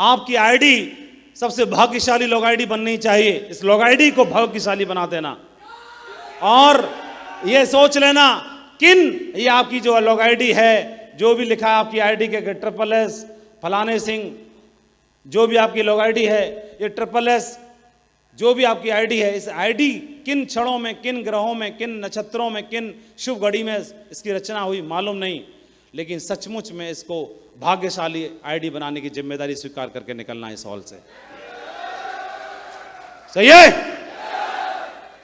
आपकी आईडी सबसे भाग्यशाली लोग आईडी बननी चाहिए। इस लोग आईडी को भाग्यशाली बना देना और ये सोच लेना किन ये आपकी जो लोग आईडी है, जो भी लिखा है आपकी आईडी के SSS फलाने सिंह, जो भी आपकी लोग आईडी है, ये SSS जो भी आपकी आईडी है, इस आईडी किन क्षणों में, किन ग्रहों में, किन नक्षत्रों में, किन शुभ घड़ी में इसकी रचना हुई मालूम नहीं, लेकिन सचमुच में इसको भाग्यशाली आईडी बनाने की जिम्मेदारी स्वीकार करके निकलना है इस हॉल से। सही है?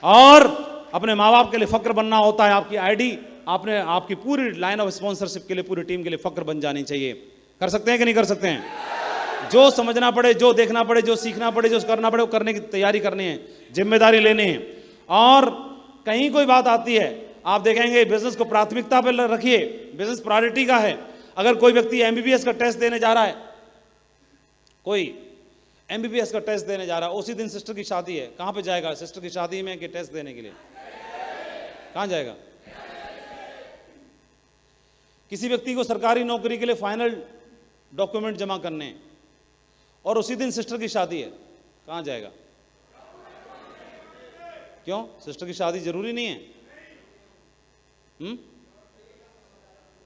और अपने माँ बाप के लिए फक्र बनना होता है। आपकी आईडी आपने आपकी पूरी लाइन ऑफ स्पॉन्सरशिप के लिए, पूरी टीम के लिए फक्र बन जानी चाहिए। कर सकते हैं कि नहीं कर सकते हैं? जो समझना पड़े, जो देखना पड़े, जो सीखना पड़े, जो करना पड़े, वो करने की तैयारी करनी है, जिम्मेदारी लेनी है। और कहीं कोई बात आती है, आप देखेंगे बिजनेस को प्राथमिकता पर रखिए, बिजनेस प्रायोरिटी का है। अगर कोई व्यक्ति MBBS का टेस्ट देने जा रहा है, कोई MBBS का टेस्ट देने जा रहा है, उसी दिन सिस्टर की शादी है, कहाँ पे जाएगा? सिस्टर की शादी में कि टेस्ट देने के लिए? कहाँ जाएगा? किसी व्यक्ति को सरकारी नौकरी के लिए फाइनल डॉक्यूमेंट जमा करने हैं और उसी दिन सिस्टर की शादी है, कहाँ जाएगा? क्यों? सिस्टर की शादी जरूरी नहीं है?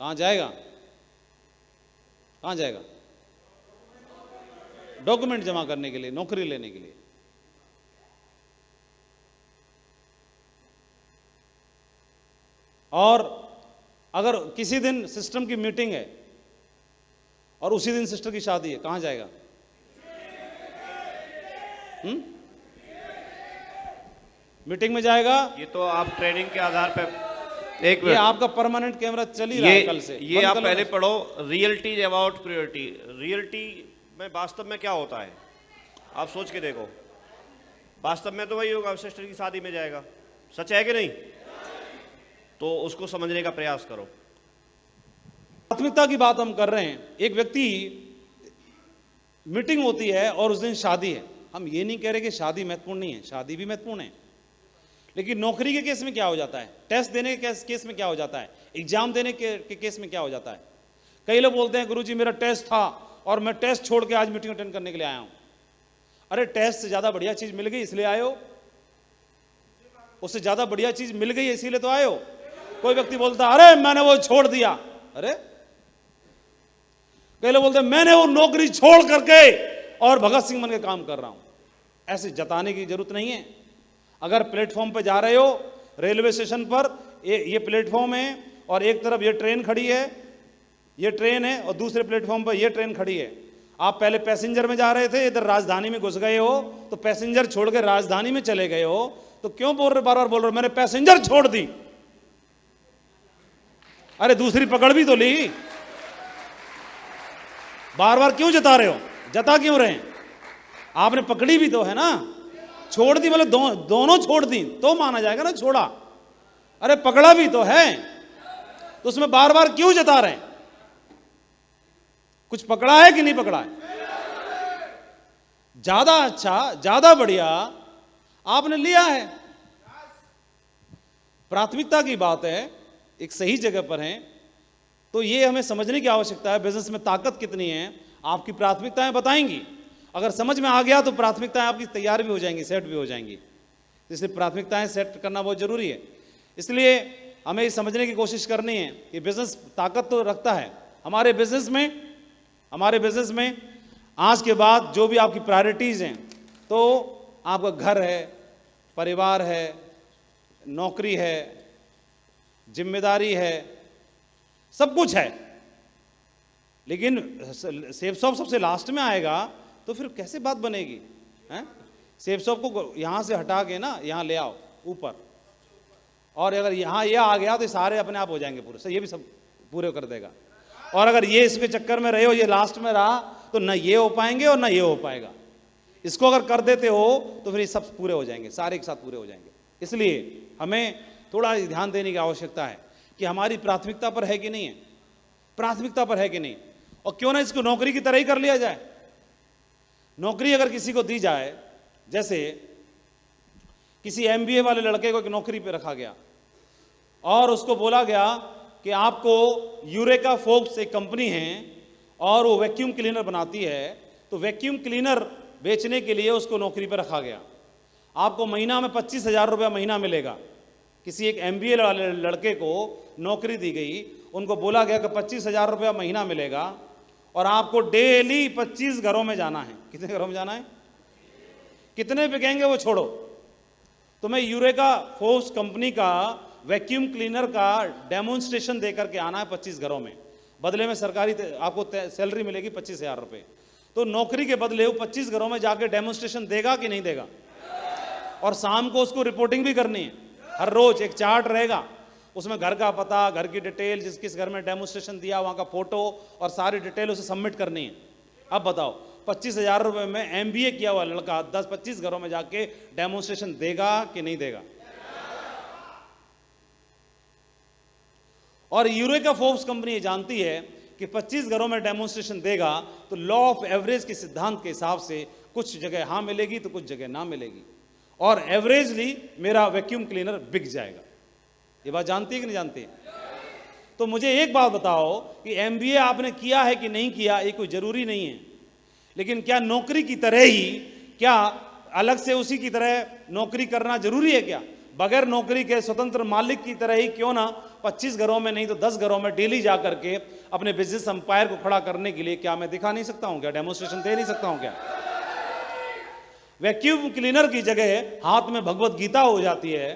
कहाँ जाएगा? कहाँ जाएगा? डॉक्यूमेंट जमा करने के लिए, नौकरी लेने के लिए। और अगर किसी दिन सिस्टम की मीटिंग है और उसी दिन सिस्टर की शादी है, कहां जाएगा? मीटिंग में जाएगा। ये तो आप ट्रेनिंग के आधार पर एक ये आपका परमानेंट कैमरा चल ही रहा है कल से। ये आप पहले पढ़ो, रियलिटी अबाउट प्रियोरिटी। रियलिटी में वास्तव में क्या होता है आप सोच के देखो। वास्तव में तो वही होगा, सिस्टर की शादी में जाएगा। सच है कि नहीं? तो उसको समझने का प्रयास करो। प्राथमिकता की बात हम कर रहे हैं। एक व्यक्ति मीटिंग होती है और उस दिन शादी है। हम ये नहीं कह रहे कि शादी महत्वपूर्ण नहीं है, शादी भी महत्वपूर्ण है, लेकिन नौकरी के केस में क्या हो जाता है, टेस्ट देने के केस में क्या हो जाता है, एग्जाम देने के केस में क्या हो जाता है। कई लोग बोलते हैं गुरुजी मेरा टेस्ट था और मैं टेस्ट छोड़ के आज मीटिंग अटेंड करने के लिए आया हूं। अरे टेस्ट से ज्यादा बढ़िया चीज मिल गई इसलिए आए हो, उससे ज्यादा बढ़िया चीज मिल गई इसीलिए तो आए हो। कोई व्यक्ति बोलता अरे मैंने वो छोड़ दिया, अरे कई लोग बोलते मैंने वो नौकरी छोड़ करके और भगत सिंह बन के काम कर रहा हूं। ऐसे जताने की जरूरत नहीं है। अगर प्लेटफॉर्म पर जा रहे हो, रेलवे स्टेशन पर ये प्लेटफॉर्म है और एक तरफ ये ट्रेन खड़ी है, ये ट्रेन है, और दूसरे प्लेटफॉर्म पर ये ट्रेन खड़ी है। आप पहले पैसेंजर में जा रहे थे, इधर राजधानी में घुस गए हो, तो पैसेंजर छोड़ के राजधानी में चले गए हो, तो क्यों बोल रहे, बार बार बोल रहे हो मैंने पैसेंजर छोड़ दी। अरे दूसरी पकड़ भी तो ली, बार बार क्यों जता रहे हो? जता क्यों रहे हैं? आपने पकड़ी भी तो है ना, छोड़ दी बोले दोनों छोड़ दी तो माना जाएगा ना छोड़ा। अरे पकड़ा भी तो है, तो उसमें बार बार क्यों जता रहे हैं? कुछ पकड़ा है कि नहीं पकड़ा है? ज्यादा अच्छा, ज्यादा बढ़िया आपने लिया है। प्राथमिकता की बात है, एक सही जगह पर है, तो ये हमें समझने की आवश्यकता है। बिजनेस में ताकत कितनी है आपकी प्राथमिकताएं बताएंगी। अगर समझ में आ गया तो प्राथमिकताएं आपकी तैयार भी हो जाएंगी, सेट भी हो जाएंगी। इसलिए प्राथमिकताएं सेट करना बहुत जरूरी है। इसलिए हमें समझने की कोशिश करनी है कि बिजनेस ताकत तो रखता है। हमारे बिजनेस में आज के बाद जो भी आपकी प्रायोरिटीज हैं, तो आपका घर है, परिवार है, नौकरी है, जिम्मेदारी है, सब कुछ है, लेकिन सेफ शॉप सबसे लास्ट में आएगा तो फिर कैसे बात बनेगी? हैं? सेफ शॉप को यहां से हटा के ना यहां ले आओ ऊपर, और अगर यहां ये आ गया तो सारे अपने आप हो जाएंगे पूरे, ये भी सब पूरे कर देगा। और अगर ये इसके चक्कर में रहे हो, ये लास्ट में रहा, तो ना ये हो पाएंगे और ना ये हो पाएगा। इसको अगर कर देते हो तो फिर ये सब पूरे हो जाएंगे, सारे एक साथ पूरे हो जाएंगे। इसलिए हमें थोड़ा ध्यान देने की आवश्यकता है कि हमारी प्राथमिकता पर है कि नहीं है, प्राथमिकता पर है कि नहीं। और क्यों ना इसको नौकरी की तरह ही कर लिया जाए। नौकरी अगर किसी को दी जाए, जैसे किसी MBA वाले लड़के को एक नौकरी पे रखा गया और उसको बोला गया कि आपको यूरेका फोर्ब्स एक कंपनी है और वो वैक्यूम क्लीनर बनाती है, तो वैक्यूम क्लीनर बेचने के लिए उसको नौकरी पर रखा गया। आपको महीना में 25,000 रुपया महीना मिलेगा। किसी एक MBA वाले लड़के को नौकरी दी गई, उनको बोला गया कि 25,000 रुपया महीना मिलेगा और आपको डेली 25 घरों में जाना है। कितने घरों में जाना है? कितने बिकेंगे वो छोड़ो। तो मैं यूरेका फोर्स कंपनी का वैक्यूम क्लीनर का डेमोन्स्ट्रेशन देकर के आना है 25 घरों में। बदले में सरकारी आपको सैलरी मिलेगी 25,000 रुपये। तो नौकरी के बदले वो 25 घरों में जाके डेमोन्स्ट्रेशन देगा कि नहीं देगा? और शाम को उसको रिपोर्टिंग भी करनी है। हर रोज एक चार्ट रहेगा, उसमें घर का पता, घर की डिटेल, जिस किस घर में डेमोन्स्ट्रेशन दिया वहाँ का फोटो और सारी डिटेल उसे सबमिट करनी है। अब बताओ 25,000 रुपये में MBA किया हुआ लड़का 10-25 घरों में जाके डेमोन्स्ट्रेशन देगा कि नहीं देगा? और यूरेका फोर्ब्स कंपनी ये जानती है कि 25 घरों में डेमोन्स्ट्रेशन देगा तो लॉ ऑफ एवरेज के सिद्धांत के हिसाब से कुछ जगह हाँ मिलेगी तो कुछ जगह ना मिलेगी, और एवरेजली मेरा वैक्यूम क्लीनर बिक जाएगा। ये बात जानती है कि नहीं जानती है? तो मुझे एक बात बताओ कि MBA आपने किया है कि नहीं किया, ये कोई जरूरी नहीं है, लेकिन क्या नौकरी की तरह ही क्या अलग से उसी की तरह नौकरी करना जरूरी है क्या? बगैर नौकरी के स्वतंत्र मालिक की तरह ही क्यों ना 25 घरों में नहीं तो 10 घरों में डेली जा करके अपने बिजनेस एम्पायर को खड़ा करने के लिए क्या मैं दिखा नहीं सकता हूं क्या? डेमोन्स्ट्रेशन दे नहीं सकता हूं क्या? वैक्यूम क्लीनर की जगह हाथ में भगवत गीता हो जाती है।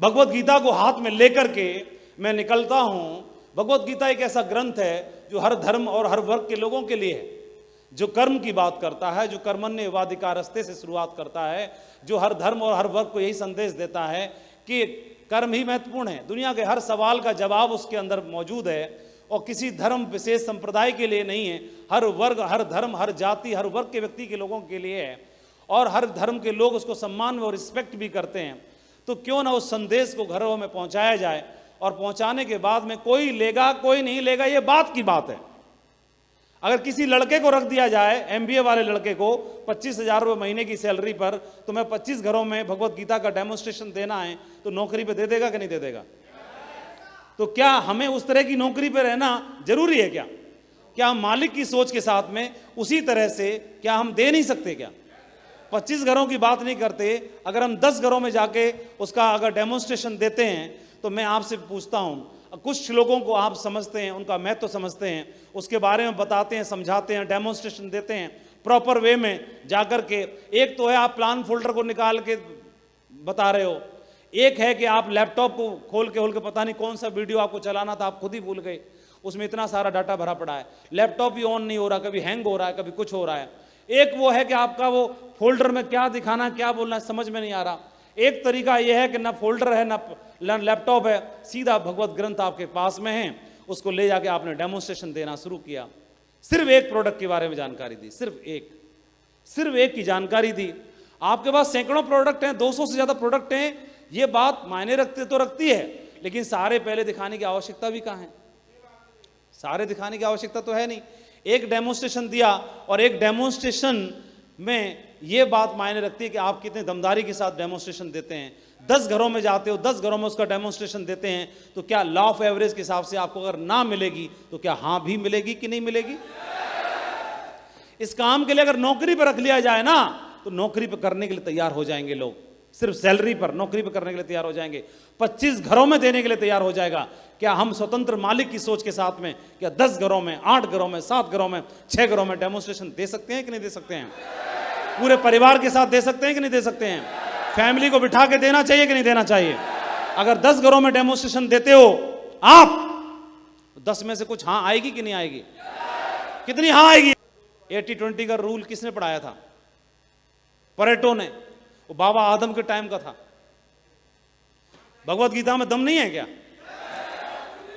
भगवत गीता को हाथ में लेकर के मैं निकलता हूं। भगवत गीता एक ऐसा ग्रंथ है जो हर धर्म और हर वर्ग के लोगों के लिए है, जो कर्म की बात करता है, जो कर्मण्येवाधिकारस्ते से शुरुआत करता है, जो हर धर्म और हर वर्ग को यही संदेश देता है कि कर्म ही महत्वपूर्ण है। दुनिया के हर सवाल का जवाब उसके अंदर मौजूद है और किसी धर्म विशेष संप्रदाय के लिए नहीं है, हर वर्ग, हर धर्म, हर जाति, हर वर्ग के व्यक्ति के लोगों के लिए है, और हर धर्म के लोग उसको सम्मान और रिस्पेक्ट भी करते हैं। तो क्यों ना उस संदेश को घरों में पहुंचाया जाए, और पहुंचाने के बाद में कोई लेगा कोई नहीं लेगा ये बात की बात है। अगर किसी लड़के को रख दिया जाए, MBA वाले लड़के को 25,000 रुपये महीने की सैलरी पर, तो मैं 25 घरों में भगवत गीता का डेमोन्स्ट्रेशन देना है, तो नौकरी पे दे देगा कि नहीं दे देगा? तो क्या हमें उस तरह की नौकरी पे रहना जरूरी है क्या? क्या हम मालिक की सोच के साथ में उसी तरह से क्या हम दे नहीं सकते क्या? 25 घरों की बात नहीं करते, अगर हम 10 घरों में जाके उसका अगर डेमोन्स्ट्रेशन देते हैं, तो मैं आपसे पूछता हूं, कुछ लोगों को आप समझते हैं, उनका महत्व तो समझते हैं, उसके बारे में बताते हैं, समझाते हैं, डेमोन्स्ट्रेशन देते हैं प्रॉपर वे में जाकर के। एक तो है आप प्लान फोल्डर को निकाल के बता रहे हो, एक है कि आप लैपटॉप को खोल के पता नहीं कौन सा वीडियो आपको चलाना था, आप खुद ही भूल गए, उसमें इतना सारा डाटा भरा पड़ा है, लैपटॉप ही ऑन नहीं हो रहा, कभी हैंग हो रहा है, कभी कुछ हो रहा है। एक वो है कि आपका वो फोल्डर में क्या दिखाना, क्या बोलना है, समझ में नहीं आ रहा। एक तरीका यह है कि ना फोल्डर है ना लैपटॉप है, सीधा भगवत ग्रंथ आपके पास में है, उसको ले जाके आपने डेमोन्स्ट्रेशन देना शुरू किया। सिर्फ एक प्रोडक्ट के बारे में जानकारी दी, सिर्फ एक की जानकारी दी। आपके पास सैकड़ों प्रोडक्ट हैं, 200 से ज्यादा प्रोडक्ट हैं, ये बात मायने रखती है, लेकिन सारे पहले दिखाने की आवश्यकता भी कहाँ है? सारे दिखाने की आवश्यकता तो है नहीं। एक डेमोन्स्ट्रेशन दिया, और एक डेमोन्स्ट्रेशन में ये बात मायने रखती है कि आप कितने दमदारी के साथ डेमोन्स्ट्रेशन देते हैं। 10 घरों में जाते हो, 10 घरों में उसका डेमोन्स्ट्रेशन देते हैं, तो क्या लॉ ऑफ एवरेज के हिसाब से आपको अगर ना मिलेगी तो क्या हाँ भी मिलेगी कि नहीं मिलेगी? इस काम के लिए अगर नौकरी पर रख लिया जाए ना, तो नौकरी पर करने के लिए तैयार हो जाएंगे लोग, सिर्फ सैलरी पर नौकरी पर करने के लिए तैयार हो जाएंगे, 25 घरों में देने के लिए तैयार हो जाएगा। क्या हम स्वतंत्र मालिक की सोच के साथ में क्या 10 घरों में, 8 घरों में, 7 घरों में, 6 घरों में डेमोन्स्ट्रेशन दे सकते हैं कि नहीं दे सकते हैं? पूरे परिवार के साथ दे सकते हैं कि नहीं दे सकते हैं? फैमिली को बिठा के देना चाहिए कि नहीं देना चाहिए? अगर 10 घरों में डेमोन्स्ट्रेशन देते हो आप, 10 में से कुछ हाँ आएगी कि नहीं आएगी? कितनी हाँ आएगी? 80-20 का रूल किसने पढ़ाया था? परेटो ने, वो बाबा आदम के टाइम का था। भगवत गीता में दम नहीं है क्या?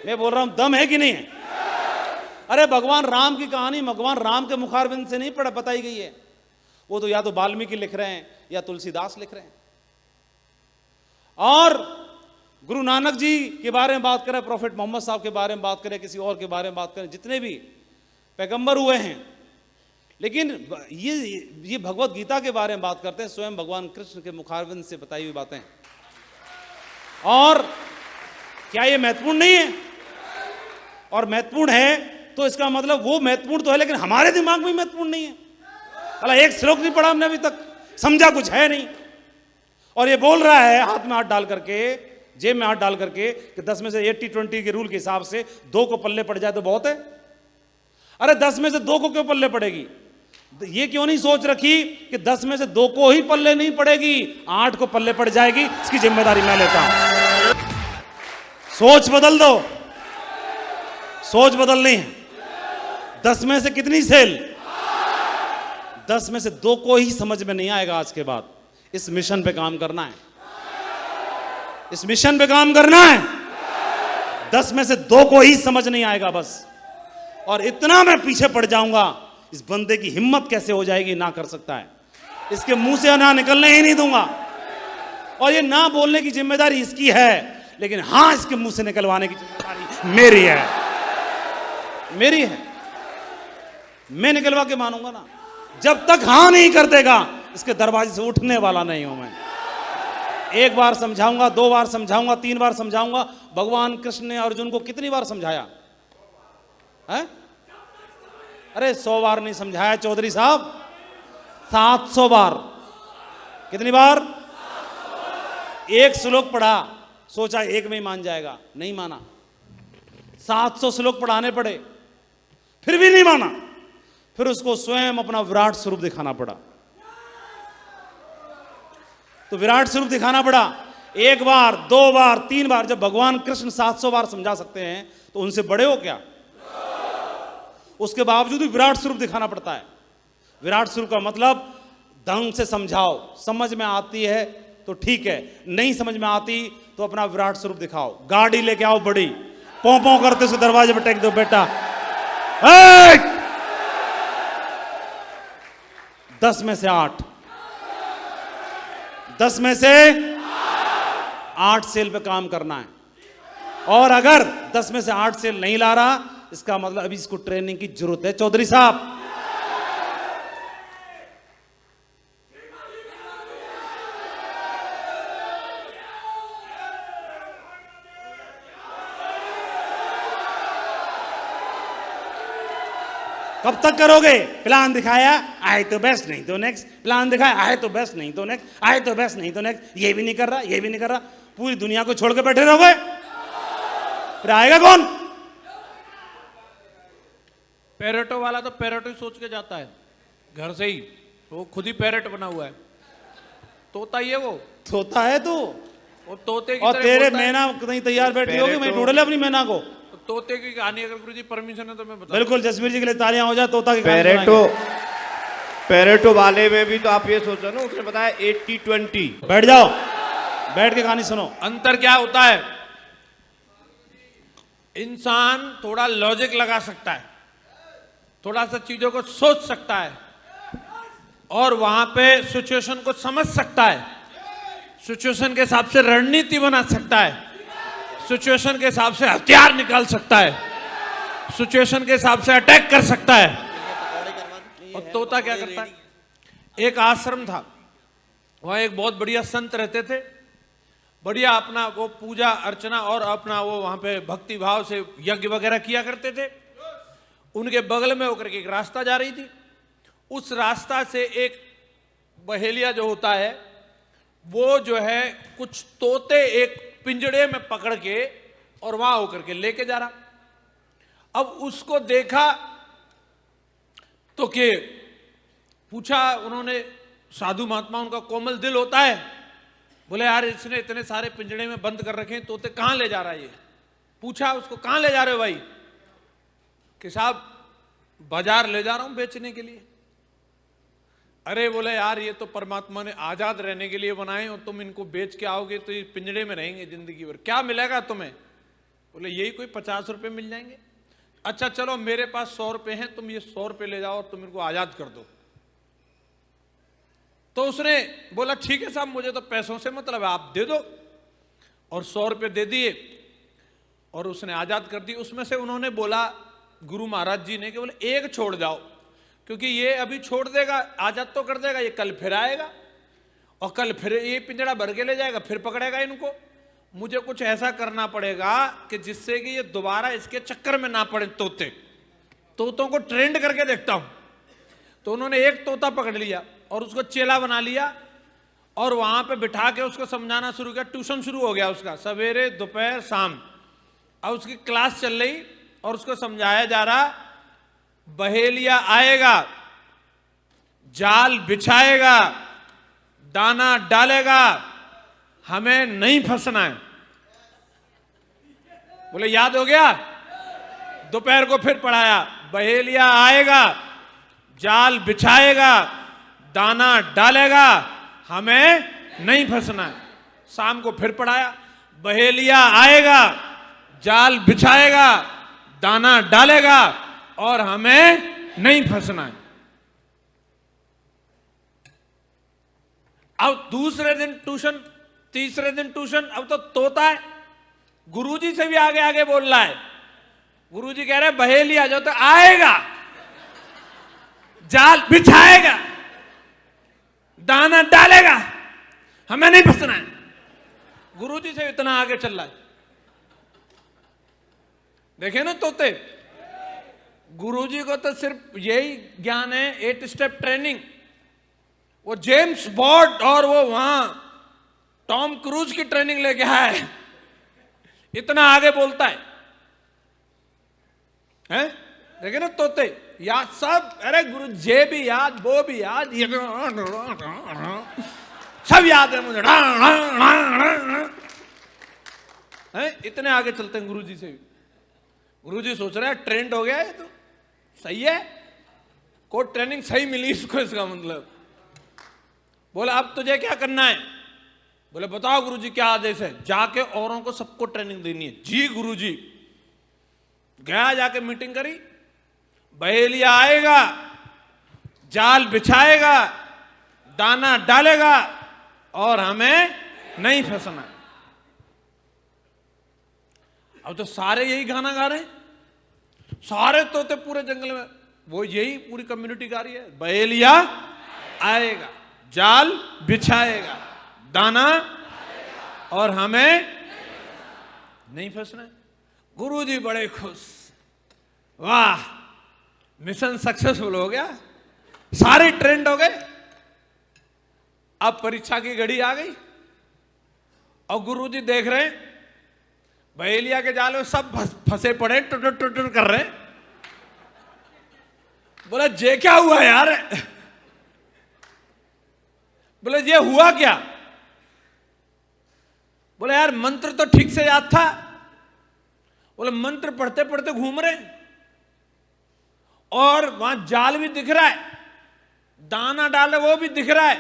मैं बोल रहा हूं दम है कि नहीं है? अरे भगवान राम की कहानी भगवान राम के मुखारबिंद से नहीं बताई गई है, वो तो या तो वाल्मीकि लिख रहे हैं या तुलसीदास लिख रहे हैं। और गुरु नानक जी के बारे में बात करें, प्रॉफेट मोहम्मद साहब के बारे में बात करें, किसी और के बारे में बात करें, जितने भी पैगंबर हुए हैं, लेकिन ये भगवत गीता के बारे में बात करते हैं, स्वयं भगवान कृष्ण के मुखारबिंद से बताई हुई बातें। और क्या ये महत्वपूर्ण नहीं है? और महत्वपूर्ण है तो इसका मतलब वो महत्वपूर्ण तो है, लेकिन हमारे दिमाग में महत्वपूर्ण नहीं है। अला एक श्लोक नहीं पढ़ा हमने अभी तक, समझा कुछ है नहीं। और ये बोल रहा है हाथ में हाथ डाल करके, जेब में हाथ डाल करके कि 10 में से 80-20 के रूल के हिसाब से 2 को पल्ले पड़ जाए तो बहुत है। अरे 10 में से 2 को क्यों पल्ले पड़ेगी? ये क्यों नहीं सोच रखी कि 10 में से 2 को ही पल्ले नहीं पड़ेगी, 8 को पल्ले पड़ जाएगी, इसकी जिम्मेदारी मैं लेता हूं। सोच बदल दो, सोच बदलनी है। 10 में से कितनी सेल? 10 में से 2 को ही समझ में नहीं आएगा आज के बाद। इस मिशन पे काम करना है, इस मिशन पे काम करना है। 10 में से 2 को ही समझ नहीं आएगा बस, और इतना मैं पीछे पड़ जाऊंगा, इस बंदे की हिम्मत कैसे हो जाएगी, ना कर सकता है, इसके मुंह से ना निकलने ही नहीं दूंगा। और ये ना बोलने की जिम्मेदारी इसकी है, लेकिन हां इसके मुंह से निकलवाने की जिम्मेदारी मेरी है, मेरी है। मैं निकलवा के मानूंगा ना। जब तक हां नहीं कर देगा, इसके दरवाजे से उठने वाला नहीं हूं मैं। एक बार समझाऊंगा, 2 बार समझाऊंगा, 3 बार समझाऊंगा। भगवान कृष्ण ने अर्जुन को कितनी बार समझाया है? अरे 100 बार नहीं समझाया चौधरी साहब, 700 बार। कितनी बार? एक श्लोक पढ़ा, सोचा एक में ही मान जाएगा, नहीं माना। 700 श्लोक पढ़ाने पड़े, फिर भी नहीं माना। फिर उसको स्वयं अपना विराट स्वरूप दिखाना पड़ा। तो विराट स्वरूप दिखाना पड़ा। 1 बार, 2 बार, 3 बार। जब भगवान कृष्ण 700 बार समझा सकते हैं तो उनसे बड़े हो क्या? उसके बावजूद भी विराट स्वरूप दिखाना पड़ता है। विराट स्वरूप का मतलब ढंग से समझाओ, समझ में आती है तो ठीक है, नहीं समझ में आती तो अपना विराट स्वरूप दिखाओ। गाड़ी लेके आओ बड़ी, पौ पौ करते उसके दरवाजे पर टेक दो, बेटा 10 में से 8, 10 में से 8 सेल पे काम करना है। और अगर 10 में से 8 सेल नहीं ला रहा, इसका मतलब अभी इसको ट्रेनिंग की जरूरत है चौधरी साहब। कब तक करोगे? प्लान दिखाया, आए तो बेस्ट, नहीं तो नेक्स्ट। प्लान दिखाया, आए तो बेस्ट, नहीं तो नेक्स्ट। आए तो बेस्ट, नहीं तो नेक्स्ट। ये भी नहीं कर रहा, ये भी नहीं कर रहा। पूरी दुनिया को छोड़ के बैठे रहोगे, फिर आएगा कौन? पेरेटो वाला तो पेरेटो ही सोच के जाता है घर से ही, वो खुद ही पेरेट बना हुआ है। तोता ही है वो, तोता है तू। वो तोते की और तरह तेरे बोलता है। मैना कहीं तैयार बैठी होगी, मैं ढूंढ ले अपनी मैना को। तो तोते की कहानी अगर गुरुजी परमिशन है तो मैं बता। बिल्कुल, जसवीर जी के लिए तालियां हो जाए। तोता की कहानी पेरेटो, सुनाएंगे। पेरेटो वाले में भी तो आप ये सोचो ना, उसने बताया 80-20। बैठ जाओ, बैठ के कहानी सुनो। अंतर क्या होता है? इंसान थोड़ा लॉजिक लगा सकता है, थोड़ा सा चीजों को सोच सकता है, और वहां पे सिचुएशन को समझ सकता है, सिचुएशन के हिसाब से रणनीति बना सकता है, सिचुएशन के हिसाब से हथियार निकाल सकता है, सिचुएशन के हिसाब से अटैक कर सकता है। और तोता क्या करता है? एक आश्रम था, वहां एक बहुत बढ़िया संत रहते थे, बढ़िया अपना वो पूजा अर्चना और अपना वो वहां पे भक्ति भाव से यज्ञ वगैरह किया करते थे। उनके बगल में होकर के एक रास्ता जा रही थी। उस रास्ता से एक बहेलिया जो होता है, वो जो है कुछ तोते एक पिंजड़े में पकड़ के और वहां होकर के लेके जा रहा। अब उसको देखा तो के पूछा उन्होंने, साधु महात्मा उनका कोमल दिल होता है, बोले यार इसने इतने सारे पिंजड़े में बंद कर रखे हैं, तोते कहां ले जा रहा है ये? पूछा उसको, कहां ले जा रहे हो भाई? कि साहब बाजार ले जा रहा हूं बेचने के लिए। अरे बोले यार ये तो परमात्मा ने आजाद रहने के लिए बनाए, और तुम इनको बेच के आओगे तो ये पिंजड़े में रहेंगे जिंदगी भर, क्या मिलेगा तुम्हें? बोले यही कोई 50 रुपए मिल जाएंगे। अच्छा चलो मेरे पास 100 रुपए हैं, तुम ये 100 रुपए ले जाओ और तुम इनको आजाद कर दो। तो उसने बोला ठीक है साहब, मुझे तो पैसों से मतलब है, आप दे दो। और 100 रुपए दे दिए और उसने आजाद कर दी। उसमें से उन्होंने बोला गुरु महाराज जी ने कि बोले एक छोड़ जाओ, क्योंकि ये अभी छोड़ देगा, आजाद तो कर देगा, ये कल फिर आएगा और कल फिर ये पिंजड़ा भर के ले जाएगा, फिर पकड़ेगा इनको। मुझे कुछ ऐसा करना पड़ेगा कि जिससे कि ये दोबारा इसके चक्कर में ना पड़े। तोतों को ट्रेंड करके देखता हूं। तो उन्होंने एक तोता पकड़ लिया और उसको चेला बना लिया और वहां पे बिठा के उसको समझाना शुरू किया। ट्यूशन शुरू हो गया उसका, सवेरे दोपहर शाम। अब उसकी क्लास चल रही और उसको समझाया जा रहा, बहेलिया आएगा, जाल बिछाएगा, दाना डालेगा, हमें नहीं फंसना है। बोले याद हो गया? दोपहर को फिर पढ़ाया, बहेलिया आएगा, जाल बिछाएगा, दाना डालेगा, हमें नहीं फंसना है। शाम को फिर पढ़ाया, बहेलिया आएगा, जाल बिछाएगा, दाना डालेगा और हमें नहीं फंसना है। अब दूसरे दिन ट्यूशन, तीसरे दिन ट्यूशन। अब तो तोता है, गुरुजी से भी आगे आगे बोल रहा है। गुरुजी कह रहे हैं बहेलिया जो तो आएगा, जाल बिछाएगा, दाना डालेगा, हमें नहीं फंसना है। गुरुजी से इतना आगे चल रहा है। देखे ना तोते, गुरुजी को तो सिर्फ यही ज्ञान है, 8 स्टेप ट्रेनिंग। वो जेम्स बॉन्ड और वो वहां टॉम क्रूज की ट्रेनिंग लेके आया है, इतना आगे बोलता है, हैं? देखे ना तोते, याद सब, अरे गुरु जे भी याद, वो भी याद, ये सब याद है मुझे, हैं? इतने आगे चलते हैं गुरुजी से भी। गुरुजी सोच रहे हैं ट्रेंड हो गया है, तो सही है, कोई ट्रेनिंग सही मिली इसको, इसका मतलब। बोले अब तुझे क्या करना है? बोले बताओ गुरुजी क्या आदेश है? जाके औरों को सबको ट्रेनिंग देनी है। जी गुरुजी। गया, जाके मीटिंग करी, बहेलिया आएगा, जाल बिछाएगा, दाना डालेगा और हमें नहीं फंसना। अब तो सारे यही गाना गा रहे हैं, सारे तोते पूरे जंगल में, वो यही पूरी कम्युनिटी गा रही है, बहेलिया आएगा, जाल बिछाएगा, दाना और हमें नहीं फंसना। गुरुजी बड़े खुश, वाह मिशन सक्सेसफुल हो गया, सारे ट्रेंड हो गए। अब परीक्षा की घड़ी आ गई और गुरुजी देख रहे हैं बहेलिया के जाल में सब फंसे पड़े, टुटर टुटर कर रहे। बोला ये क्या हुआ यार? बोले ये हुआ क्या? बोले यार मंत्र तो ठीक से याद था। बोले मंत्र पढ़ते पढ़ते घूम रहे और वहां जाल भी दिख रहा है, दाना डाले वो भी दिख रहा है,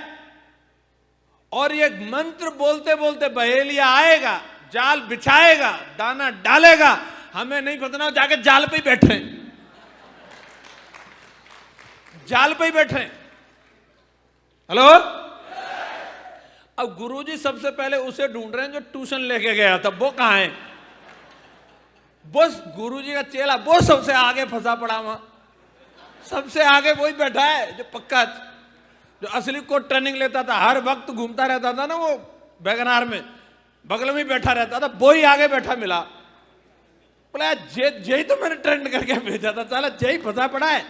और ये मंत्र बोलते बोलते बहेलिया आएगा, जाल बिछाएगा, दाना डालेगा, हमें नहीं फंसना। जाके जाल पे ही बैठे, जाल पे ही बैठे। हेलो, अब गुरुजी सबसे पहले उसे ढूंढ रहे हैं जो ट्यूशन लेके गया था, वो कहां है? बस गुरुजी का चेला वो सबसे आगे फंसा पड़ा, वहां सबसे आगे वही बैठा है जो पक्का, जो असली को ट्रेनिंग लेता था, हर वक्त घूमता रहता था ना वो वैगनार में, बगल में बैठा रहता था, वो ही आगे बैठा मिला। बोला जय तो मैंने ट्रेंड करके भेजा था, साला जय फंसा पड़ा है।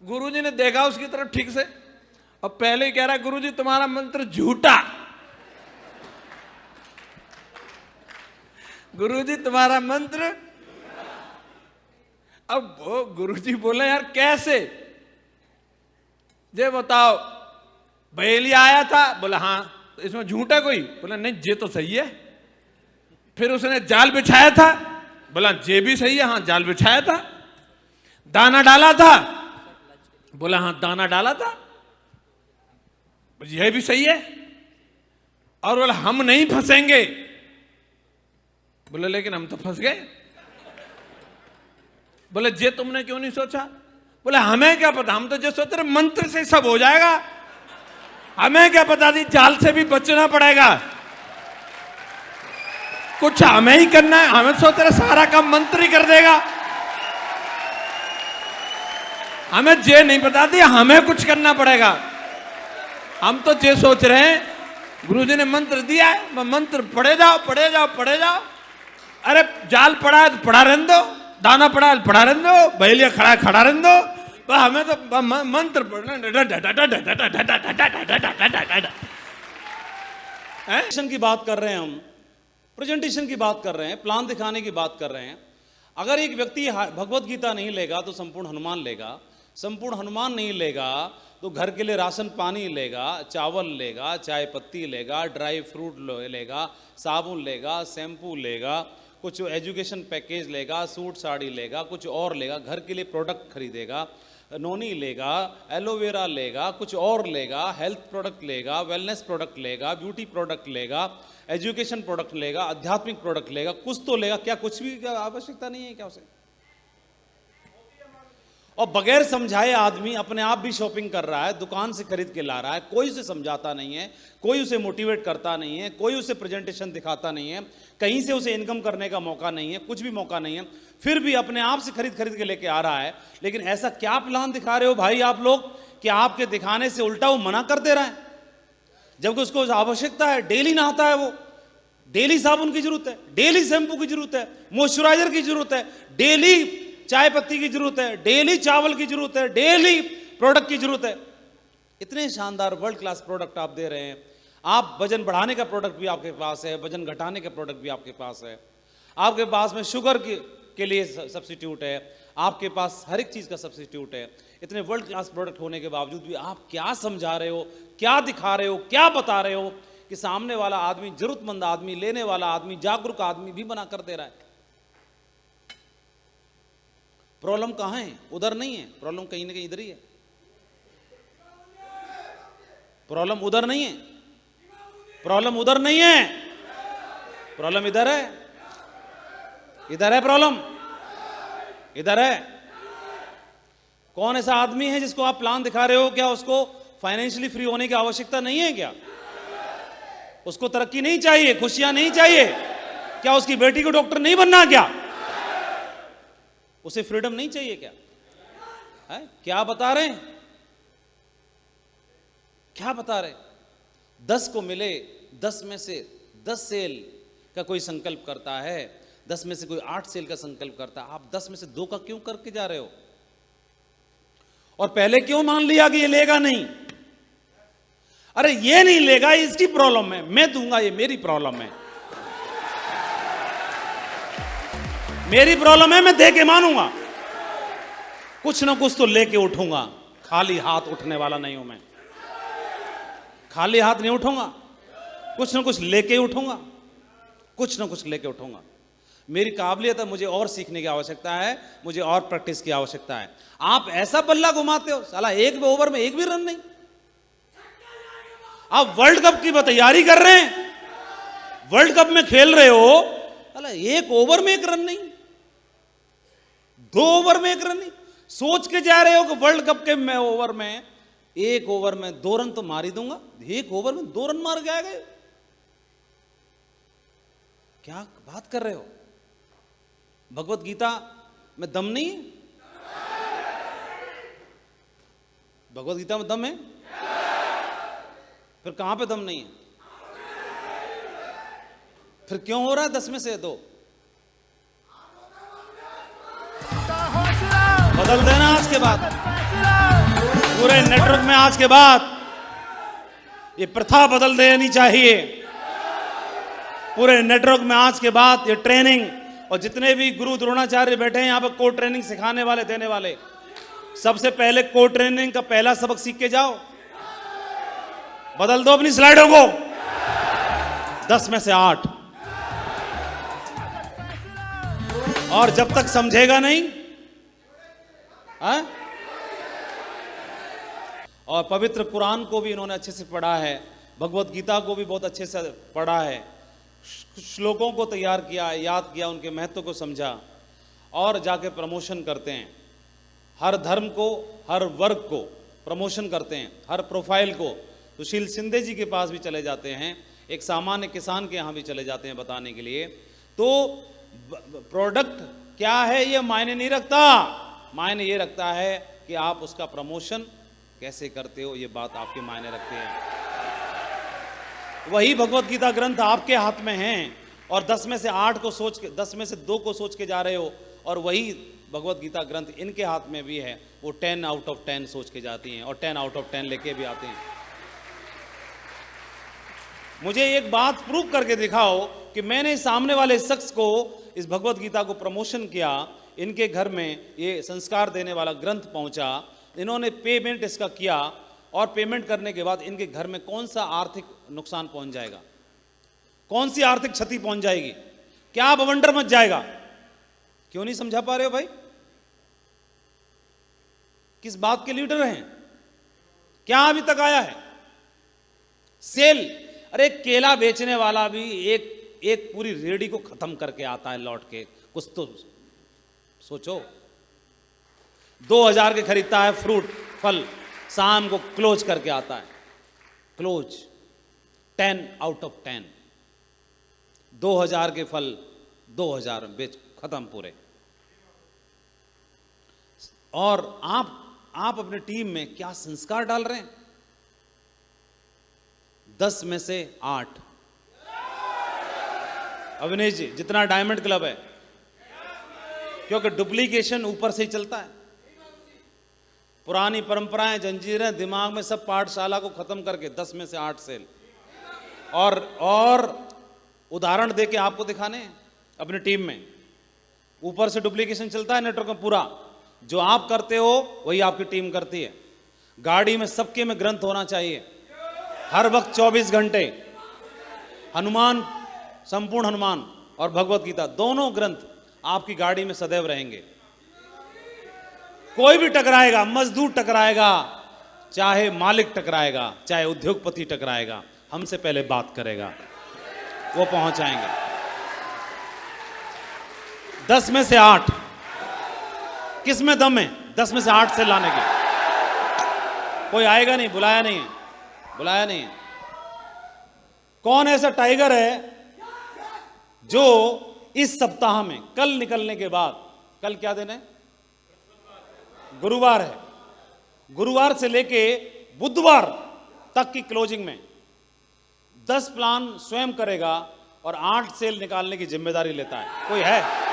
गुरुजी ने देखा उसकी तरफ ठीक से और पहले ही कह रहा है गुरुजी तुम्हारा मंत्र झूठा, गुरुजी तुम्हारा मंत्र। अब वो गुरुजी बोले यार कैसे? ये बताओ बहेलिया आया था? बोला हाँ। तो इसमें झूठ है कोई? बोला नहीं ये तो सही है। फिर उसने जाल बिछाया था? बोला ये भी सही है, हाँ जाल बिछाया था। दाना डाला था? बोला हाँ दाना डाला था, यह भी सही है। और बोला हम नहीं फंसेंगे। बोले लेकिन हम तो फंस गए। बोले ये तुमने क्यों नहीं सोचा? बोले हमें क्या पता, हम तो जो सोच रहे मंत्र से सब हो जाएगा, हमें क्या पता थी जाल से भी बचना पड़ेगा, कुछ हमें ही करना है। हमें सोच रहे सारा काम मंत्र ही कर देगा, हमें ये नहीं पता थी हमें कुछ करना पड़ेगा। हम तो ये सोच रहे हैं गुरुजी ने मंत्र दिया है, मंत्र पढ़े जाओ पढ़े जाओ पढ़े जाओ। अरे जाल पड़ा है तो पड़ा रहने दो, दाना पड़ा है पड़ा रहने दो, बहेलिया खड़ा है खड़ा रहने दो, हमें तो मंत्र पढ़ना प्रेजेंटेशन की बात कर रहे हैं हम, प्रेजेंटेशन की बात कर रहे हैं, प्लान दिखाने की बात कर रहे हैं। अगर एक व्यक्ति भगवत गीता नहीं लेगा तो संपूर्ण हनुमान लेगा, संपूर्ण हनुमान नहीं लेगा तो घर के लिए राशन पानी लेगा, चावल लेगा, चाय पत्ती लेगा, ड्राई फ्रूट लेगा, साबुन लेगा, शैम्पू लेगा, कुछ एजुकेशन पैकेज लेगा, सूट साड़ी लेगा, कुछ और लेगा, घर के लिए प्रोडक्ट खरीदेगा, नोनी लेगा, एलोवेरा लेगा, कुछ और लेगा, हेल्थ प्रोडक्ट लेगा, वेलनेस प्रोडक्ट लेगा, ब्यूटी प्रोडक्ट लेगा, एजुकेशन प्रोडक्ट लेगा, आध्यात्मिक प्रोडक्ट लेगा, कुछ तो लेगा। क्या कुछ भी आवश्यकता नहीं है क्या उसे? और बगैर समझाए आदमी अपने आप भी शॉपिंग कर रहा है, दुकान से खरीद के ला रहा है, कोई उसे समझाता नहीं है, कोई उसे मोटिवेट करता नहीं है, कोई उसे प्रेजेंटेशन दिखाता नहीं है, कहीं से उसे इनकम करने का मौका नहीं है, कुछ भी मौका नहीं है, फिर भी अपने आप से खरीद खरीद के लेके आ रहा है। लेकिन ऐसा क्या प्लान दिखा रहे हो भाई आप लोग कि आपके दिखाने से उल्टा वो मना कर दे रहा है, जबकि उसको आवश्यकता है। डेली नहाता है वो, डेली साबुन की जरूरत है, डेली शैम्पू की जरूरत है, मॉइस्चराइजर की जरूरत है, डेली चाय पत्ती की जरूरत है, डेली चावल की जरूरत है, डेली प्रोडक्ट की जरूरत है। इतने शानदार वर्ल्ड क्लास प्रोडक्ट आप दे रहे हैं। आप वजन बढ़ाने का प्रोडक्ट भी आपके पास है, वजन घटाने का प्रोडक्ट भी आपके पास है, आपके पास में शुगर के लिए सब्स्टिट्यूट है, आपके पास हर एक चीज का सब्स्टिट्यूट है। इतने वर्ल्ड क्लास प्रोडक्ट होने के बावजूद भी आप क्या समझा रहे हो, क्या दिखा रहे हो, क्या बता रहे हो कि सामने वाला आदमी, जरूरतमंद आदमी, लेने वाला आदमी, जागरूक आदमी भी मना कर दे रहा है। प्रॉब्लम कहां है? उधर नहीं है प्रॉब्लम, कहीं ना कहीं इधर ही है प्रॉब्लम। उधर नहीं है प्रॉब्लम, उधर नहीं है प्रॉब्लम, इधर है, इधर है प्रॉब्लम, इधर है। कौन ऐसा आदमी है जिसको आप प्लान दिखा रहे हो? क्या उसको फाइनेंशियली फ्री होने की आवश्यकता नहीं है क्या? उसको तरक्की नहीं चाहिए, खुशियां नहीं चाहिए क्या? उसकी बेटी को डॉक्टर नहीं बनना क्या? उसे फ्रीडम नहीं चाहिए क्या? है? क्या बता रहे हैं, क्या बता रहे? 10 को मिले, 10 में से 10 सेल का कोई संकल्प करता है, 10 में से कोई 8 सेल का संकल्प करता है। आप 10 में से 2 का क्यों करके जा रहे हो? और पहले क्यों मान लिया कि ये लेगा नहीं? अरे ये नहीं लेगा, इसकी प्रॉब्लम है, मैं दूंगा, ये मेरी प्रॉब्लम है, मेरी प्रॉब्लम है, मैं दे के मानूंगा। कुछ ना कुछ तो लेके उठूंगा, खाली हाथ उठने वाला नहीं हूं मैं, खाली हाथ नहीं उठूंगा, कुछ ना कुछ लेके उठूंगा, कुछ ना कुछ लेके उठूंगा। मेरी काबिलियत है, मुझे और सीखने की आवश्यकता है, मुझे और प्रैक्टिस की आवश्यकता है। आप ऐसा बल्ला घुमाते हो, साला एक ओवर में एक भी रन नहीं। आप वर्ल्ड कप की तैयारी कर रहे हैं, वर्ल्ड कप में खेल रहे हो, साला एक ओवर में एक रन नहीं, 2 ओवर में एक रन नहीं। सोच के जा रहे हो कि वर्ल्ड कप के ओवर में, एक ओवर में 2 रन तो मार ही दूंगा, एक ओवर में 2 रन मार जाएगा। क्या बात कर रहे हो? भगवत गीता में दम नहीं है? भगवत गीता में दम है? फिर कहां पे दम नहीं है? फिर क्यों हो रहा है 10 में से 2? बदल देना आज के बाद, पूरे नेटवर्क में आज के बाद ये प्रथा बदल देनी चाहिए। पूरे नेटवर्क में आज के बाद ये ट्रेनिंग, और जितने भी गुरु द्रोणाचार्य बैठे हैं यहां पर कोड ट्रेनिंग सिखाने वाले, देने वाले, सबसे पहले कोड ट्रेनिंग का पहला सबक सीख के जाओ। बदल दो अपनी स्लाइडों को, 10 में से 8। और जब तक समझेगा नहीं, और पवित्र कुरान को भी इन्होंने अच्छे से पढ़ा है, भगवत गीता को भी बहुत अच्छे से पढ़ा है, श्लोकों को तैयार किया, याद किया, उनके महत्व को समझा, और जाके प्रमोशन करते हैं। हर धर्म को, हर वर्ग को प्रमोशन करते हैं, हर प्रोफाइल को। सुशील शिंदे जी के पास भी चले जाते हैं, एक सामान्य किसान के यहाँ भी चले जाते हैं बताने के लिए। तो प्रोडक्ट क्या है ये मायने नहीं रखता, मायने ये रखता है कि आप उसका प्रमोशन कैसे करते हो, ये बात आपके मायने रखते हैं। वही भगवत गीता ग्रंथ आपके हाथ में है, और 10 में से 8 को सोच के, 10 में से 2 को सोच के जा रहे हो, और वही भगवत गीता ग्रंथ इनके हाथ में भी है, वो 10 आउट ऑफ 10 सोच के जाती हैं और 10 आउट ऑफ 10 लेके भी आते हैं। मुझे एक बात प्रूव करके दिखाओ कि मैंने सामने वाले शख्स को इस भगवत गीता को प्रमोशन किया, इनके घर में ये संस्कार देने वाला ग्रंथ पहुंचा, इन्होंने पेमेंट इसका किया और पेमेंट करने के बाद इनके घर में कौन सा आर्थिक नुकसान पहुंच जाएगा, कौन सी आर्थिक क्षति पहुंच जाएगी, क्या बवंडर मच जाएगा? क्यों नहीं समझा पा रहे हो भाई? किस बात के लीडर हैं? क्या अभी तक आया है? सेल, अरे केला बेचने वाला भी एक पूरी रेडी को खत्म करके आता है लौट के, कुछ तो सोचो। 2000 के खरीदता है फ्रूट फल, शाम को क्लोज करके आता है, क्लोज 10 आउट ऑफ 10। 2000 के फल 2000 बेच खत्म पूरे। और आप अपने टीम में क्या संस्कार डाल रहे हैं? 10 में से 8। अविनेश जी, जितना डायमंड क्लब है, क्योंकि डुप्लीकेशन ऊपर से ही चलता है। पुरानी परंपराएं, जंजीरें दिमाग में सब पाठशाला को खत्म करके 10 में से 8 सेल। और उदाहरण देके आपको दिखाने हैं अपनी टीम में। ऊपर से डुप्लीकेशन चलता है नेटवर्क में पूरा, जो आप करते हो वही आपकी टीम करती है। गाड़ी में सबके में ग्रंथ होना चाहिए हर वक्त 24 घंटे। हनुमान, संपूर्ण हनुमान और भगवत गीता दोनों ग्रंथ आपकी गाड़ी में सदैव रहेंगे। कोई भी टकराएगा, मजदूर टकराएगा, चाहे मालिक टकराएगा, चाहे उद्योगपति टकराएगा, हमसे पहले बात करेगा, वो पहुंचाएंगे। 10 में से 8 किस में दम है? 10 में से 8 से लाने की। कोई आएगा नहीं, बुलाया नहीं है, बुलाया नहीं है। कौन ऐसा टाइगर है जो इस सप्ताह में, कल निकलने के बाद, कल क्या दिन है? गुरुवार है, गुरुवार से लेके बुधवार तक की क्लोजिंग में 10 प्लान स्वयं करेगा और 8 सेल निकालने की जिम्मेदारी लेता है? कोई है?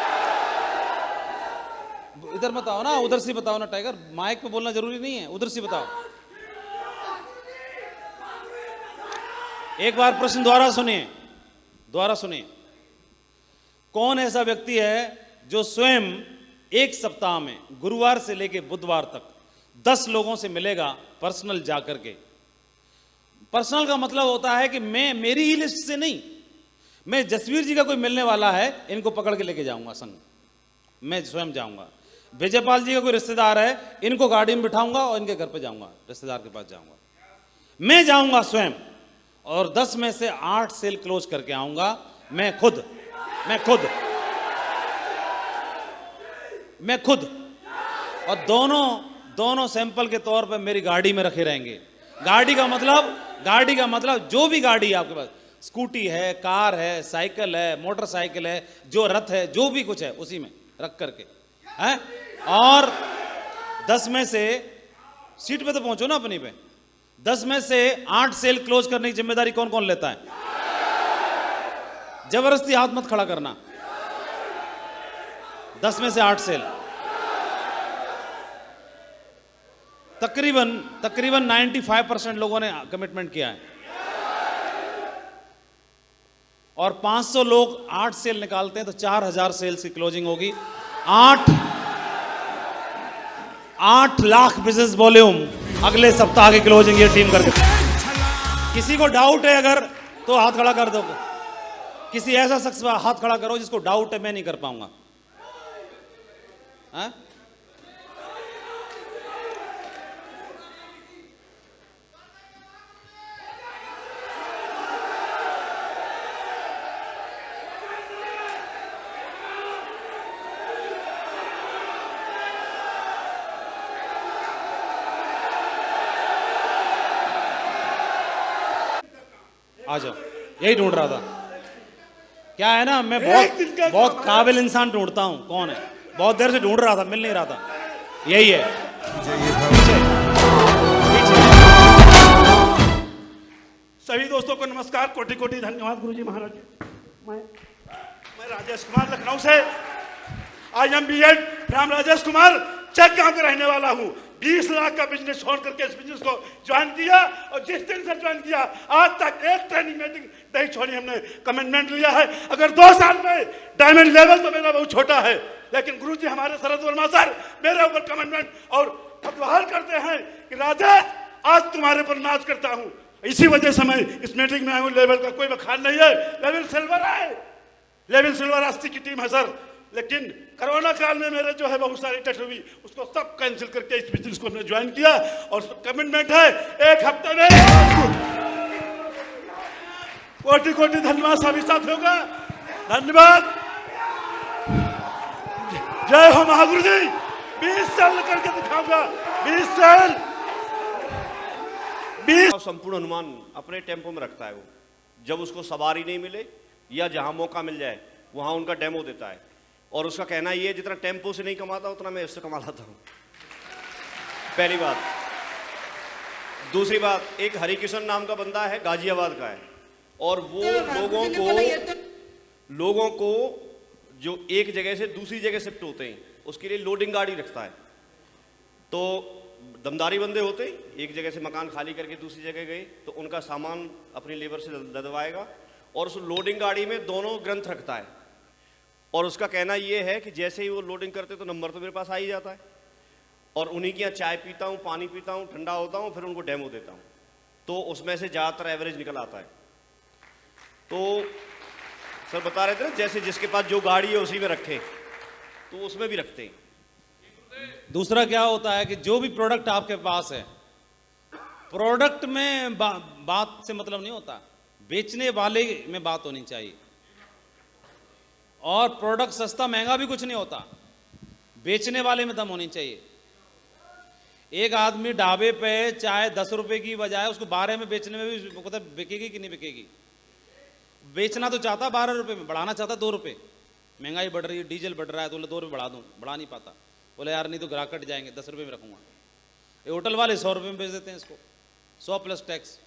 इधर बताओ ना, उधर से बताओ ना टाइगर, माइक पे बोलना जरूरी नहीं है, उधर से बताओ। एक बार प्रश्न दोबारा सुनिए, दोबारा सुनिए। कौन ऐसा व्यक्ति है जो स्वयं एक सप्ताह में गुरुवार से लेकर बुधवार तक 10 लोगों से मिलेगा पर्सनल जाकर के? पर्सनल का मतलब होता है कि मैं, मेरी ही लिस्ट से नहीं, मैं जसवीर जी का कोई मिलने वाला है, इनको पकड़ के लेके जाऊंगा संग, मैं स्वयं जाऊंगा। विजयपाल जी का कोई रिश्तेदार है, इनको गाड़ी में बिठाऊंगा और इनके घर पे जाऊंगा, रिश्तेदार के पास जाऊंगा, मैं जाऊंगा स्वयं, और 10 में से 8 सेल क्लोज करके आऊंगा मैं खुद। और दोनों सैंपल के तौर पर मेरी गाड़ी में रखे रहेंगे। गाड़ी का मतलब जो भी गाड़ी है आपके पास, स्कूटी है, कार है, साइकिल है, मोटरसाइकिल है, जो रथ है, जो भी कुछ है, उसी में रख करके है। और 10 में से, सीट पे तो पहुंचो ना अपनी पे, 10 में से 8 सेल क्लोज करने की जिम्मेदारी कौन कौन लेता है? जबरदस्ती हाथ मत खड़ा करना। 10 में से 8 सेल, तकरीबन 95% लोगों ने कमिटमेंट किया है। और 500 लोग 8 सेल निकालते हैं तो 4000 सेल्स की क्लोजिंग होगी। 8 लाख बिजनेस वॉल्यूम अगले सप्ताह की क्लोजिंग ये टीम करके। किसी को डाउट है अगर तो हाथ खड़ा कर दो। किसी ऐसा शख्स हाथ खड़ा करो जिसको डाउट है मैं नहीं कर पाऊंगा। हाँ? आ जाओ, यही ढूंढ रहा था। क्या है ना, मैं बहुत काबिल इंसान ढूंढता हूं। कौन है? बहुत देर से ढूंढ रहा था, मिल नहीं रहा था। यही है। सभी दोस्तों को नमस्कार, कोटि कोटि धन्यवाद गुरुजी महाराज। मैं राजेश कुमार लखनऊ से। I am B.Ed from Rajesh Kumar, चेक गांव का रहने वाला हूँ। 20 लाख का बिजनेस छोड़ करके इस बिजनेस को ज्वाइन किया और जिस दिन से ज्वाइन किया आज तक एक ट्रेनिंग मीटिंग नहीं छोड़ी। हमने कमिटमेंट लिया है, अगर 2 साल में डायमंड लेवल तो मेरा बहुत छोटा है, लेकिन गुरुजी हमारे शरद वर्मा सर मेरे ऊपर कमिटमेंट और खतवार करते हैं कि राजेश आज तुम्हारे पर नाच करता हूँ। इसी वजह से मैं इस मीटिंग में आया हूँ। लेवल का कोई बखान नहीं है, लेवल सिल्वर है, लेवल सिल्वर 80 की टीम है सर, लेकिन कोरोना काल में मेरे जो है बहुत सारी टेस्ट हुई, उसको सब कैंसिल करके इस बिजनेस को हमने ज्वाइन किया और कमिटमेंट है 1 हफ्ते में। कोटि कोटि धन्यवाद सभी साथियों का, धन्यवाद। जय हो महागुरु जी। 20 साल करके दिखाऊंगा, 20 साल। संपूर्ण अनुमान अपने टेम्पो में रखता है वो, जब उसको सवारी नहीं मिले या जहां मौका मिल जाए वहां उनका डेमो देता है। और उसका कहना ये है जितना टेम्पो से नहीं कमाता उतना मैं इससे कमा लाता हूं। पहली बात। दूसरी बात, एक हरिकिशन नाम का बंदा है, गाजियाबाद का है, और वो लोगों को जो एक जगह से दूसरी जगह शिफ्ट होते हैं उसके लिए लोडिंग गाड़ी रखता है। तो दमदारी बंदे होते हैं, एक जगह से मकान खाली करके दूसरी जगह गए तो उनका सामान अपनी लेबर से लदवाएगा और उस लोडिंग गाड़ी में दोनों ग्रंथ रखता है। और उसका कहना यह है कि जैसे ही वो लोडिंग करते तो नंबर तो मेरे पास आ ही जाता है, और उन्हीं के यहाँ चाय पीता हूँ, पानी पीता हूँ, ठंडा होता हूँ, फिर उनको डेमो देता हूँ, तो उसमें से ज़्यादातर एवरेज निकल आता है। तो सर बता रहे थे ना, जैसे जिसके पास जो गाड़ी है उसी में रखे, तो उसमें भी रखते हैं। दूसरा क्या होता है कि जो भी प्रोडक्ट आपके पास है, प्रोडक्ट में बात से मतलब नहीं होता, बेचने वाले में बात होनी चाहिए। और प्रोडक्ट सस्ता महंगा भी कुछ नहीं होता, बेचने वाले में दम होनी चाहिए। एक आदमी ढाबे पे चाय 10 रुपए की बजाय उसको 12 में बेचने में भी पता बिकेगी कि नहीं बिकेगी। बेचना तो चाहता 12 रुपए में, बढ़ाना चाहता 2 रुपए। महंगाई बढ़ रही है, डीजल बढ़ रहा है, तो बोले 2 रुपये बढ़ा दूँ, बढ़ा नहीं पाता। बोले यार नहीं तो ग्राहक कट जाएंगे, 10 रुपये में रखूंगा। ये होटल वाले 100 रुपये में बेच देते हैं इसको, 100 प्लस टैक्स,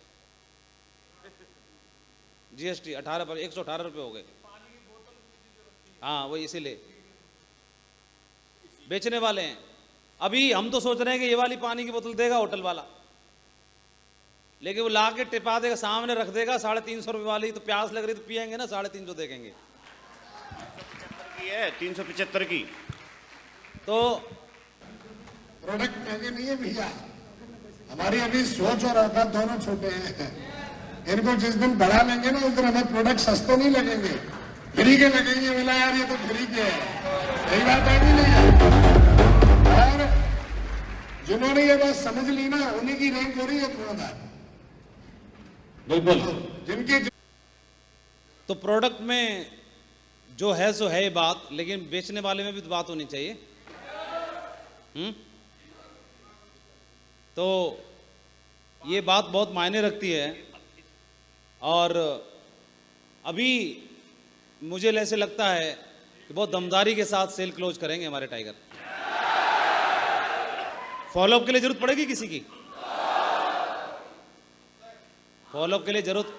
GST 18 पर 118 रुपये हो गए। हाँ वही इसीलिए बेचने वाले हैं। अभी हम तो सोच रहे हैं कि ये वाली पानी की बोतल देगा होटल वाला, लेकिन वो ला के टिपा देगा, सामने रख देगा 350 रुपये वाली। तो प्यास लग रही तो पियेंगे ना, 350 देखेंगे। 375 की। तो प्रोडक्ट महंगे नहीं है भैया, हमारी अभी सोच और औकात दोनों छोटे हैं। इनको जिस दिन बढ़ा लेंगे ना उस दिन हमें प्रोडक्ट सस्ते नहीं लगेंगे, फ्री के लगेंगे। बोला यार ये तो फ्री के है, यही बात है कि नहीं? और जिन्होंने ये बात समझ ली ना उन्हीं की रैंक हो रही है प्रोडक्ट, बिल्कुल। जिनकी तो प्रोडक्ट में जो है सो है बात, लेकिन बेचने वाले में भी तो बात होनी चाहिए। तो ये बात बहुत मायने रखती है। और अभी मुझे ऐसे लगता है कि बहुत दमदारी के साथ सेल क्लोज करेंगे हमारे टाइगर। फॉलोअप के लिए जरूरत पड़ेगी किसी की? फॉलोअप के लिए जरूरत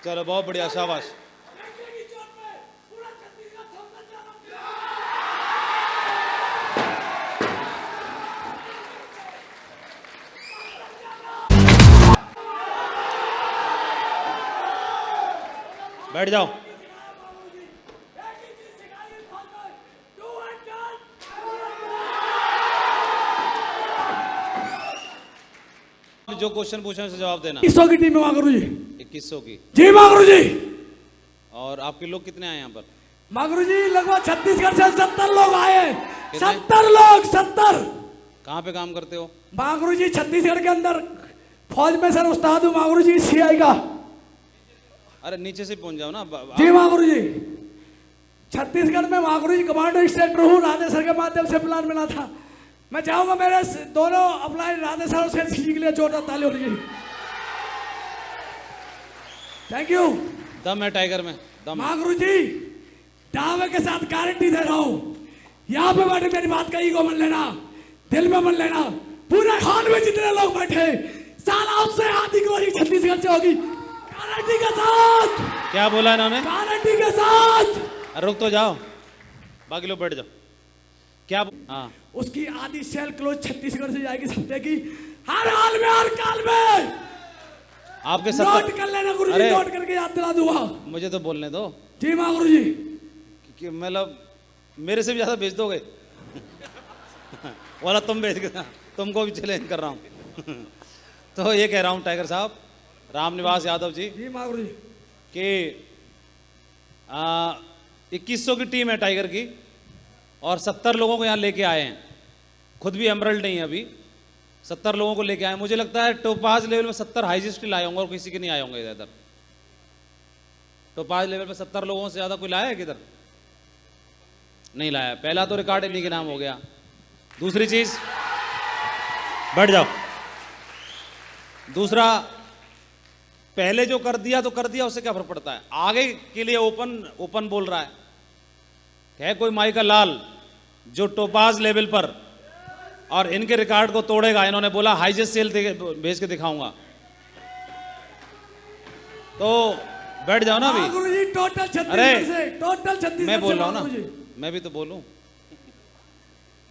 चलो बहुत बढ़िया, शाबाश। बैठ जाओ। जो क्वेश्चन पूछे उसे जवाब देना। 2100 की टीम है माँ गुरु जी। 2100 की। जी माँ गुरु जी। और आपके लोग कितने आए यहाँ पर? माँ गुरु जी लगभग छत्तीसगढ़ से 70 लोग आए। 70 लोग, 70। कहाँ पे काम करते हो? माँ गुरु जी छत्तीसगढ़ के अंदर फौज में सर उस्ताद हूँ माँ गुरु जी, CI का। अरे नीचे से पहुंच जाओ ना। जी माँ गुरु जी, छत्तीसगढ़ में माँ गुरु जी कमांडो इंस्ट्रक्टर हूँ, राधे सर के माध्यम से प्लान मिला था। मैं चाहूंगा मेरे दोनों अप्लाई राधे सर से सीख लिया, जोरदार ताली हो रही। Thank you. दम है टाइगर में, दम है। महागुरु जी दावे के साथ गारंटी दे रहा हूं, यहाँ पे बैठे मेरी बात का ईगो मत लेना, दिल में मत लेना। पूरे हॉल में जितने लोग बैठे साला उससे आधी गोली छत्तीसगढ़ से होगी, गारंटी के साथ। क्या बोला इन्होंने? गारंटी के साथ। रुक तो जाओ, बाकी लोग बैठ जाओ। क्या? हाँ, उसकी आधी सेल क्लोज छत्तीसगढ़ से जाएगी हफ्ते की, हर हाल में हर काल में। आपके नोट कर लेना गुरु जी, अरे नोट करके याद दिला दूंगा। मुझे तो बोलने दो जी महागुरु जी। कि मतलब मेरे से भी ज्यादा बेच दोगे वाला तुम बेच के, तुमको भी चैलेंज कर रहा हूँ तो ये कह रहा हूँ टाइगर साहब, रामनिवास यादव जी, जी महागुरु जी। कि 2100 की टीम है टाइगर की और 70 लोगों को यहाँ लेके आए हैं। खुद भी एमरल्ड नहीं है अभी, 70 लोगों को लेके आए। मुझे लगता है टोपाज लेवल में 70 हाईजेस्ट लाए होंगे और किसी के नहीं आए होंगे इधर। टोपाज लेवल पे 70 लोगों से ज़्यादा कोई लाया है किधर? नहीं लाया। पहला तो रिकॉर्ड इन्हीं के नाम हो गया। दूसरी चीज़, बैठ जाओ। दूसरा, पहले जो कर दिया तो कर दिया, उससे क्या फर्क पड़ता है? आगे के लिए ओपन बोल रहा है कोई माइकल लाल जो टोपाज लेवल पर और इनके रिकॉर्ड को तोड़ेगा। इन्होंने बोला हाईजेस्ट सेल भेज के दिखाऊंगा। तो बैठ जाओ ना अभी। महागुरु जी टोटल 36 अरे, से, टोटल 36 मैं बोल रहा हूं महागुरु ना, जी। मैं भी तो बोलूं।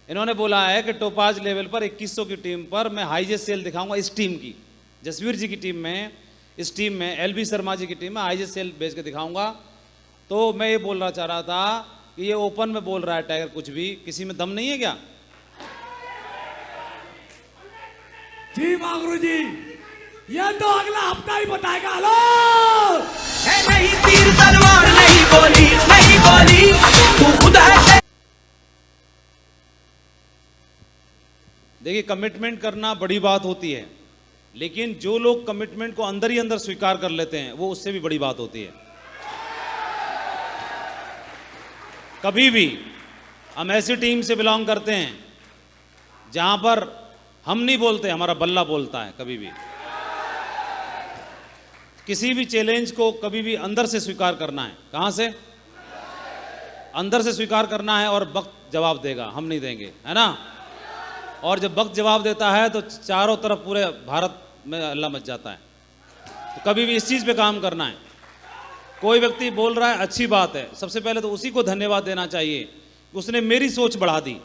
इन्होंने बोला है कि टोपाज लेवल पर 2100 की टीम पर मैं हाईजेस्ट सेल दिखाऊंगा। इस टीम की, जसवीर जी की टीम में, इस टीम में एलबी शर्मा जी की टीम में हाईजेस्ट सेल भेज के दिखाऊंगा। तो मैं ये बोलना चाह रहा था कि ये ओपन में बोल रहा है टाइगर, कुछ भी, किसी में दम नहीं है क्या? जी महागुरु जी, ये तो अगला हफ्ता ही बताएगा। हेलो नहीं तीर तलवार नहीं बोली तू खुद है। देखिए, कमिटमेंट करना बड़ी बात होती है, लेकिन जो लोग कमिटमेंट को अंदर ही अंदर स्वीकार कर लेते हैं वो उससे भी बड़ी बात होती है। कभी भी हम ऐसी टीम से बिलोंग करते हैं जहां पर हम नहीं बोलते, हमारा बल्ला बोलता है। कभी भी किसी भी चैलेंज को कभी भी अंदर से स्वीकार करना है। कहां से? अंदर से स्वीकार करना है और वक्त जवाब देगा, हम नहीं देंगे, है ना? और जब वक्त जवाब देता है तो चारों तरफ पूरे भारत में अल्लाह मच जाता है। तो कभी भी इस चीज़ पे काम करना है। कोई व्यक्ति बोल रहा है, अच्छी बात है, सबसे पहले तो उसी को धन्यवाद देना चाहिए कि उसने मेरी सोच बढ़ा दी।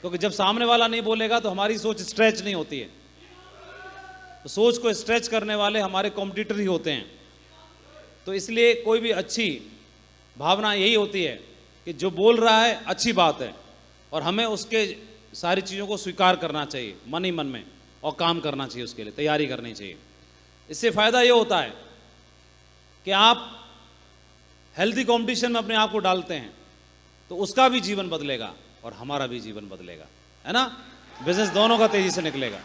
क्योंकि जब सामने वाला नहीं बोलेगा तो हमारी सोच स्ट्रेच नहीं होती है। तो सोच को स्ट्रेच करने वाले हमारे कॉम्पिटिटर ही होते हैं। तो इसलिए कोई भी अच्छी भावना यही होती है कि जो बोल रहा है अच्छी बात है और हमें उसके सारी चीज़ों को स्वीकार करना चाहिए मन ही मन में, और काम करना चाहिए, उसके लिए तैयारी करनी चाहिए। इससे फ़ायदा ये होता है कि आप हेल्दी कंपटीशन में अपने आप को डालते हैं तो उसका भी जीवन बदलेगा और हमारा भी जीवन बदलेगा, है ना? बिजनेस दोनों का तेज़ी से निकलेगा।